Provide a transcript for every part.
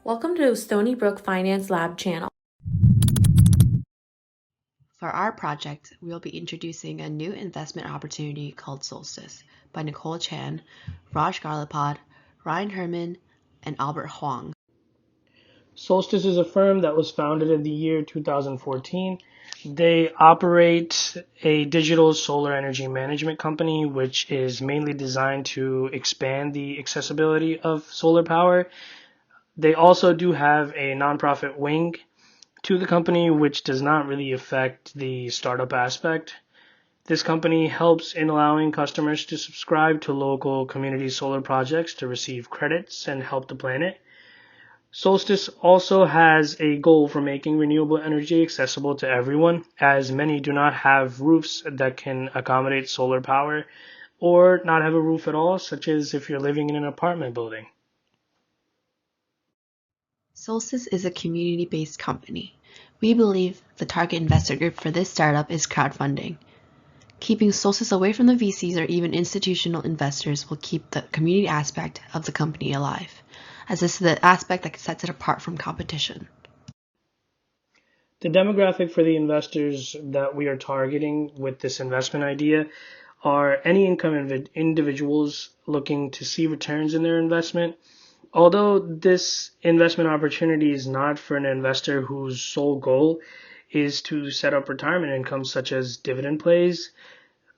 Welcome to Stony Finance Lab channel. For our project, we'll be introducing a new investment opportunity called Solstice by Nicole Chan, Raj Garlapad, Ryan Herrmann, and Albert Huang. Solstice is a firm that was founded in the year 2014. They operate a digital solar energy management company, which is mainly designed to expand the accessibility of solar power. They also do have a nonprofit wing to the company, which does not really affect the startup aspect. This company helps in allowing customers to subscribe to local community solar projects to receive credits and help the planet. Solstice also has a goal for making renewable energy accessible to everyone, as many do not have roofs that can accommodate solar power or not have a roof at all, such as if you're living in an apartment building. Solstice is a community-based company. We believe the target investor group for this startup is crowdfunding. Keeping Solstice away from the VCs or even institutional investors will keep the community aspect of the company alive, as this is the aspect that sets it apart from competition. The demographic for the investors that we are targeting with this investment idea are any income individuals looking to see returns in their investment. Although this investment opportunity is not for an investor whose sole goal is to set up retirement income such as dividend plays,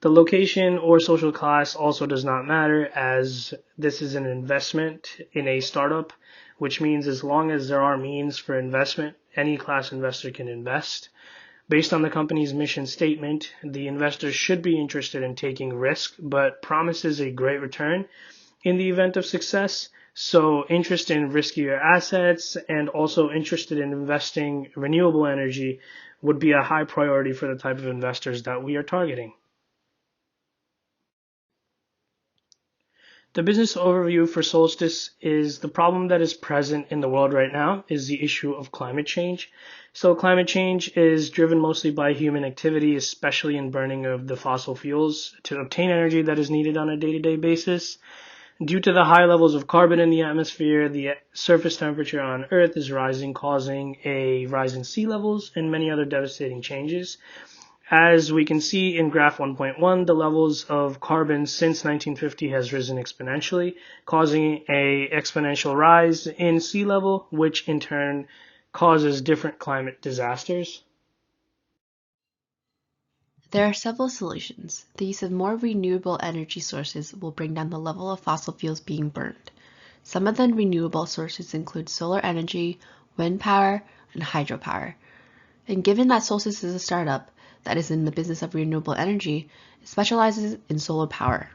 the location or social class also does not matter, as this is an investment in a startup, which means as long as there are means for investment, any class investor can invest. Based on the company's mission statement, the investor should be interested in taking risk, but promises a great return in the event of success. So interest in riskier assets and also interested in investing renewable energy would be a high priority for the type of investors that we are targeting. The business overview for Solstice is the problem that is present in the world right now is the issue of climate change. So climate change is driven mostly by human activity, especially in burning of the fossil fuels to obtain energy that is needed on a day-to-day basis. Due to the high levels of carbon in the atmosphere, the surface temperature on Earth is rising, causing a rise in sea levels and many other devastating changes. As we can see in graph 1.1, the levels of carbon since 1950 has risen exponentially, causing an exponential rise in sea level, which in turn causes different climate disasters. There are several solutions. The use of more renewable energy sources will bring down the level of fossil fuels being burned. Some of the renewable sources include solar energy, wind power, and hydropower. And given that Solstice is a startup that is in the business of renewable energy, it specializes in solar power.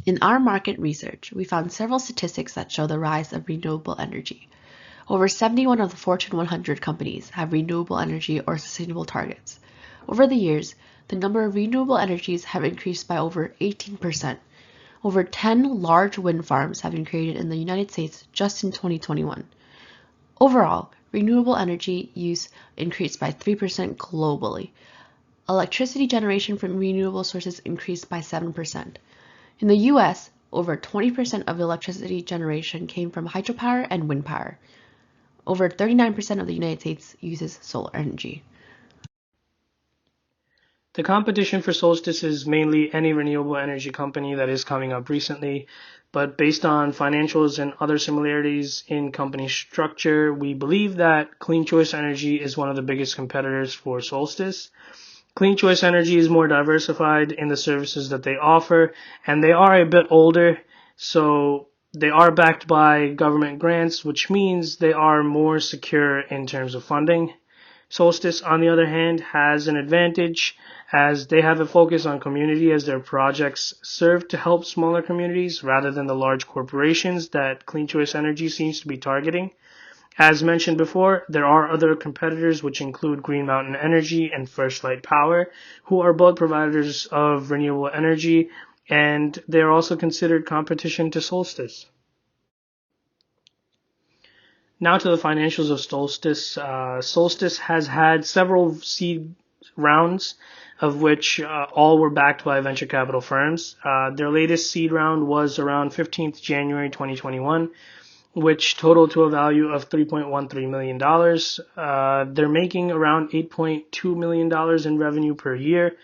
In our market research, we found several statistics that show the rise of renewable energy. Over 71 of the Fortune 100 companies have renewable energy or sustainable targets. Over the years, the number of renewable energies have increased by over 18%. Over 10 large wind farms have been created in the United States just in 2021. Overall, renewable energy use increased by 3% globally. Electricity generation from renewable sources increased by 7%. In the US, over 20% of electricity generation came from hydropower and wind power. Over 39% of the United States uses solar energy. The competition for Solstice is mainly any renewable energy company that is coming up recently, but based on financials and other similarities in company structure, we believe that Clean Choice Energy is one of the biggest competitors for Solstice. Clean Choice Energy is more diversified in the services that they offer, and they are a bit older, so they are backed by government grants, which means they are more secure in terms of funding. Solstice, on the other hand, has an advantage as they have a focus on community as their projects serve to help smaller communities rather than the large corporations that Clean Choice Energy seems to be targeting. As mentioned before, there are other competitors which include Green Mountain Energy and First Light Power, who are both providers of renewable energy, and they are also considered competition to Solstice. Now to the financials of Solstice. Solstice has had several seed rounds, of which all were backed by venture capital firms. Their latest seed round was around 15th January 2021. which total to a value of $3.13 million. They're making around $8.2 million in revenue per year.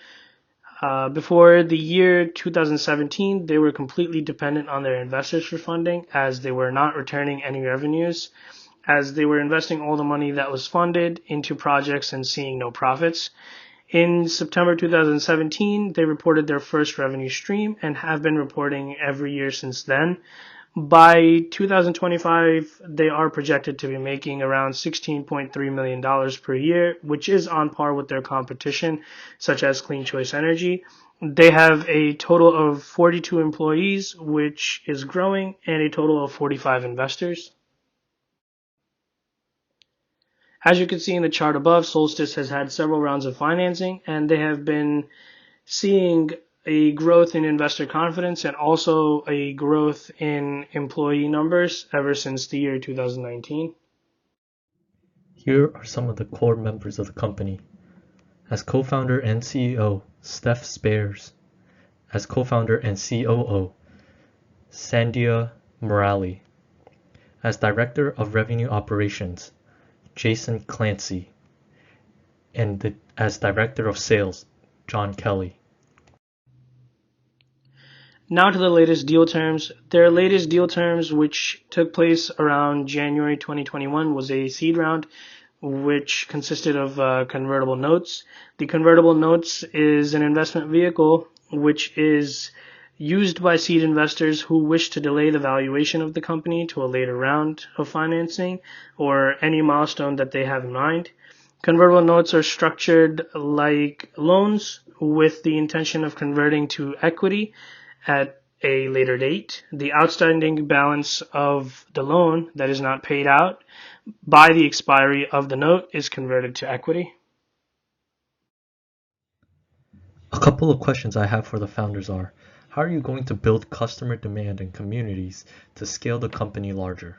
Before the year 2017, they were completely dependent on their investors for funding, as they were not returning any revenues, as they were investing all the money that was funded into projects and seeing no profits. In September 2017, they reported their first revenue stream and have been reporting every year since then. By 2025, they are projected to be making around $16.3 million per year, which is on par with their competition, such as Clean Choice Energy. They have a total of 42 employees, which is growing, and a total of 45 investors. As you can see in the chart above, Solstice has had several rounds of financing, and they have been seeing a growth in investor confidence and also a growth in employee numbers ever since the year 2019. Here are some of the core members of the company. As co-founder and CEO, Steph Spares. As co-founder and COO, Sandia Morali. As Director of Revenue Operations, Jason Clancy. And as Director of Sales, John Kelly. Now to the latest deal terms. Their latest deal terms, which took place around January 2021, was a seed round, which consisted of convertible notes. The convertible notes is an investment vehicle which is used by seed investors who wish to delay the valuation of the company to a later round of financing or any milestone that they have in mind. Convertible notes are structured like loans with the intention of converting to equity at a later date. The outstanding balance of the loan that is not paid out by the expiry of the note is converted to equity. A couple of questions I have for the founders are, how are you going to build customer demand and communities to scale the company larger?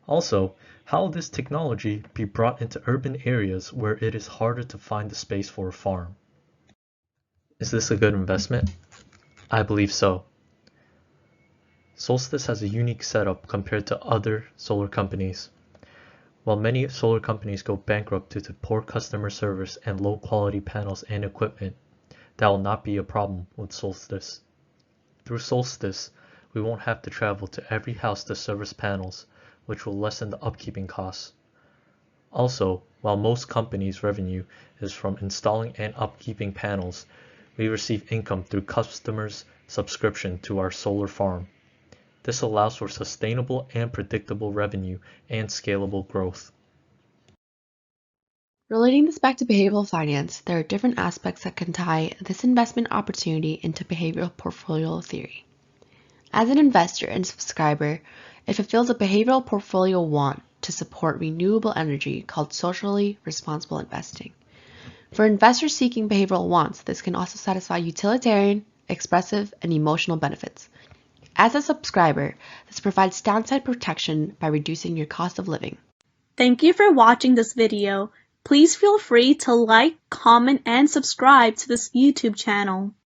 Also, how will this technology be brought into urban areas where it is harder to find the space for a farm? Is this a good investment? I believe so. Solstice has a unique setup compared to other solar companies. While many solar companies go bankrupt due to poor customer service and low quality panels and equipment, that will not be a problem with Solstice. Through Solstice, we won't have to travel to every house to service panels, which will lessen the upkeeping costs. Also, while most companies' revenue is from installing and upkeeping panels, we receive income through customers' subscription to our solar farm. This allows for sustainable and predictable revenue and scalable growth. Relating this back to behavioral finance, there are different aspects that can tie this investment opportunity into behavioral portfolio theory. As an investor and subscriber, it fulfills a behavioral portfolio want to support renewable energy called socially responsible investing. For investors seeking behavioral wants, this can also satisfy utilitarian, expressive, and emotional benefits. As a subscriber, this provides downside protection by reducing your cost of living. Thank you for watching this video. Please feel free to like, comment, and subscribe to this YouTube channel.